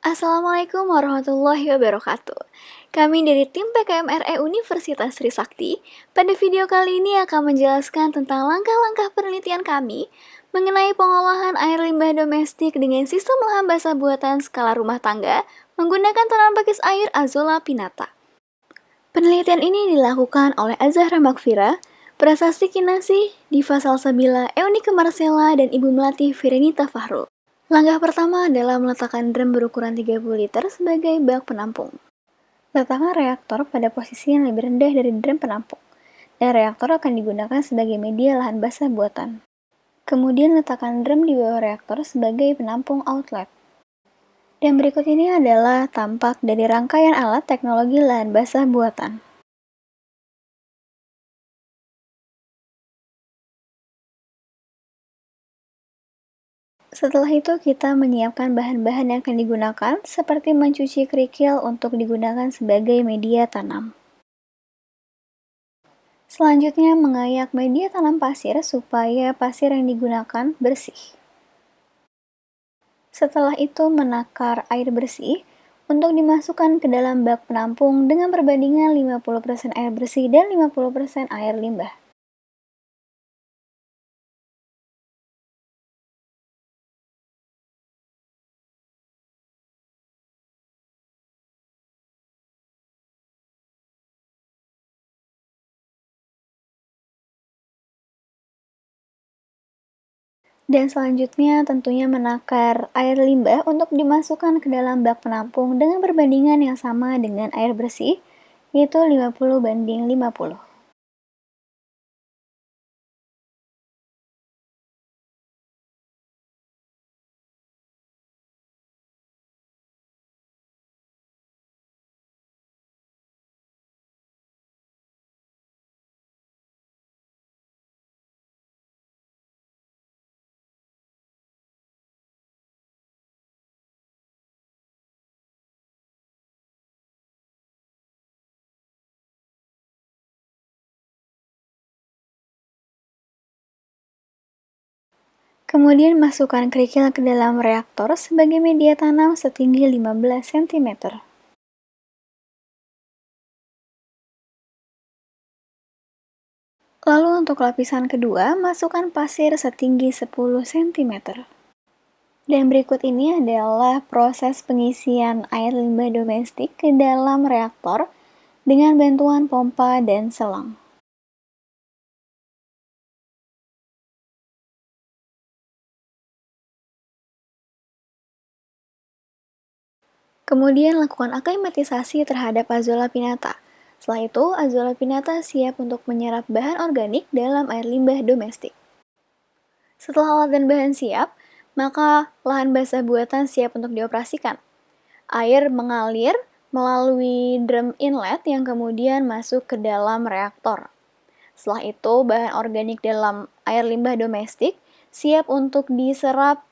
Assalamualaikum warahmatullahi wabarakatuh. Kami dari tim PKMRE Universitas Trisakti, pada video kali ini akan menjelaskan tentang langkah-langkah penelitian kami mengenai pengolahan air limbah domestik dengan sistem lahan basah buatan skala rumah tangga menggunakan tanaman pakis air Azolla pinnata. Penelitian ini dilakukan oleh Azahra Makfira, Prasasti Kinasih, Diva Salsabila, Eunike Marcella, dan Ibu Melati Firenita Fahrul. Langkah pertama adalah meletakkan drum berukuran 30 liter sebagai bak penampung. Letakkan reaktor pada posisi yang lebih rendah dari drum penampung, dan reaktor akan digunakan sebagai media lahan basah buatan. Kemudian letakkan drum di bawah reaktor sebagai penampung outlet. Dan berikut ini adalah tampak dari rangkaian alat teknologi lahan basah buatan. Setelah itu kita menyiapkan bahan-bahan yang akan digunakan seperti mencuci kerikil untuk digunakan sebagai media tanam. Selanjutnya mengayak media tanam pasir supaya pasir yang digunakan bersih. Setelah itu menakar air bersih untuk dimasukkan ke dalam bak penampung dengan perbandingan 50% air bersih dan 50% air limbah. Dan selanjutnya tentunya menakar air limbah untuk dimasukkan ke dalam bak penampung dengan perbandingan yang sama dengan air bersih, yaitu 50:50. Kemudian masukkan kerikil ke dalam reaktor sebagai media tanam setinggi 15 cm. Lalu untuk lapisan kedua, masukkan pasir setinggi 10 cm. Dan berikut ini adalah proses pengisian air limbah domestik ke dalam reaktor dengan bantuan pompa dan selang. Kemudian lakukan aklimatisasi terhadap Azolla pinnata. Setelah itu, Azolla pinnata siap untuk menyerap bahan organik dalam air limbah domestik. Setelah alat dan bahan siap, maka lahan basah buatan siap untuk dioperasikan. Air mengalir melalui drum inlet yang kemudian masuk ke dalam reaktor. Setelah itu, bahan organik dalam air limbah domestik siap untuk diserap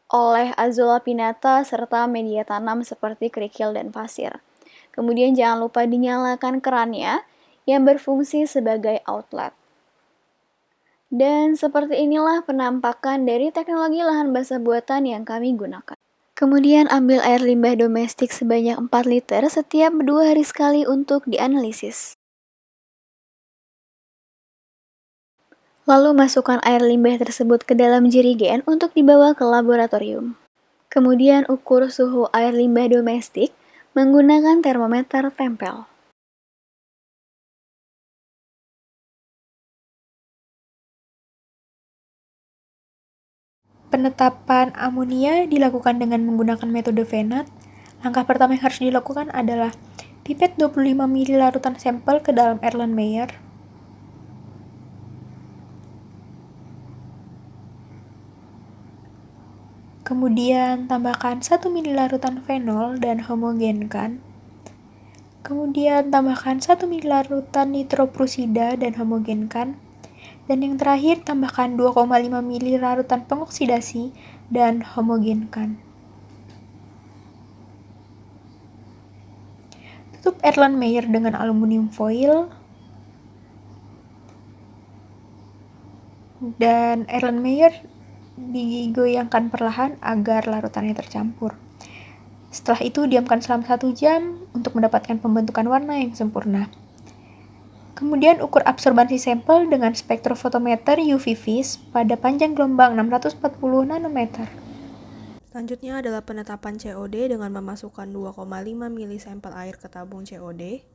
oleh Azolla pinnata serta media tanam seperti kerikil dan pasir. Kemudian jangan lupa dinyalakan kerannya yang berfungsi sebagai outlet. Dan seperti inilah penampakan dari teknologi lahan basah buatan yang kami gunakan. Kemudian ambil air limbah domestik sebanyak 4 liter setiap 2 hari sekali untuk dianalisis. Lalu masukkan air limbah tersebut ke dalam jerigen untuk dibawa ke laboratorium. Kemudian ukur suhu air limbah domestik menggunakan termometer tempel. Penetapan amonia dilakukan dengan menggunakan metode Venat. Langkah pertama yang harus dilakukan adalah pipet 25 ml larutan sampel ke dalam Erlenmeyer. Kemudian tambahkan 1 ml larutan fenol dan homogenkan. Kemudian tambahkan 1 ml larutan nitroprussida dan homogenkan. Dan yang terakhir, tambahkan 2,5 ml larutan pengoksidasi dan homogenkan. Tutup Erlenmeyer dengan aluminium foil. Dan Erlenmeyer digoyangkan perlahan agar larutannya tercampur. Setelah itu diamkan selama 1 jam untuk mendapatkan pembentukan warna yang sempurna. Kemudian ukur absorbansi sampel dengan spektrofotometer UV vis pada panjang gelombang 640 nanometer. Selanjutnya adalah penetapan COD dengan memasukkan 2,5 mili sampel air ke tabung COD.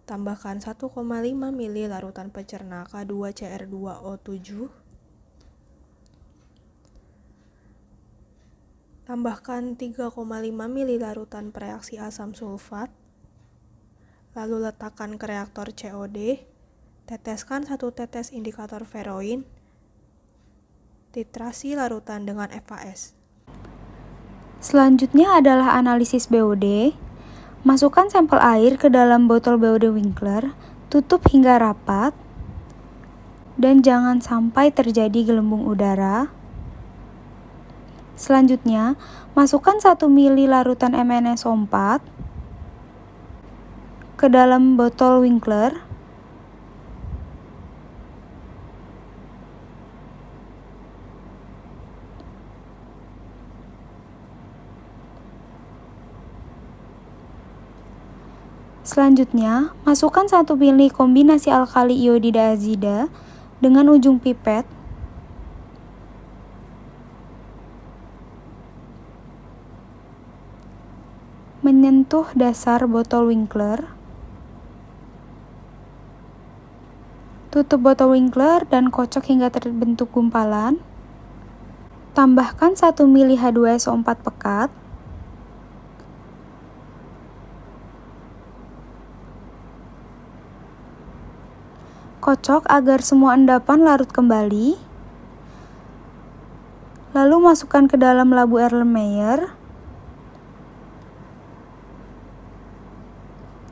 Tambahkan 1,5 mili larutan pecerna K2CR2O7. Tambahkan 3,5 mili larutan pereaksi asam sulfat. Lalu letakkan ke reaktor COD. Teteskan 1 tetes indikator feroin. Titrasi larutan dengan FAS. Selanjutnya adalah analisis BOD. Masukkan sampel air ke dalam botol BOD Winkler, tutup hingga rapat, dan jangan sampai terjadi gelembung udara. Selanjutnya, masukkan 1 mili larutan MnSO4 ke dalam botol Winkler. Selanjutnya, masukkan 1 mili kombinasi alkali iodida azida dengan ujung pipet. Menyentuh dasar botol Winkler. Tutup botol Winkler dan kocok hingga terbentuk gumpalan. Tambahkan 1 mili H2SO4 pekat. Kocok agar semua endapan larut kembali. Lalu masukkan ke dalam labu Erlenmeyer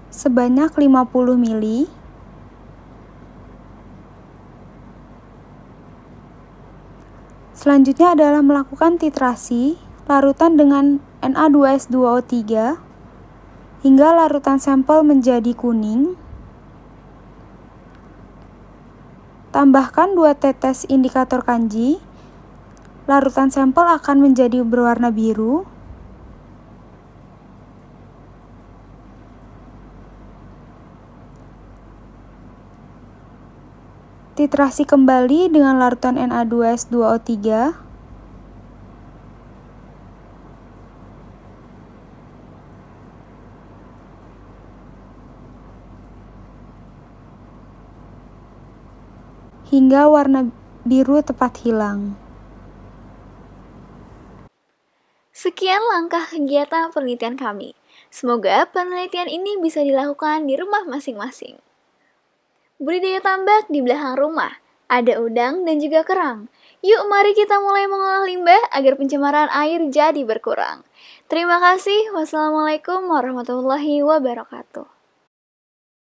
sebanyak 50 mili. Selanjutnya adalah melakukan titrasi larutan dengan Na2S2O3 hingga larutan sampel menjadi kuning. Tambahkan 2 tetes indikator kanji. Larutan sampel akan menjadi berwarna biru. Titrasi kembali dengan larutan Na2S2O3. Hingga warna biru tepat hilang. Sekian langkah kegiatan penelitian kami. Semoga penelitian ini bisa dilakukan di rumah masing-masing. Budidaya tambak di belakang rumah, ada udang dan juga kerang. Yuk mari kita mulai mengolah limbah agar pencemaran air jadi berkurang. Terima kasih. Wassalamualaikum warahmatullahi wabarakatuh.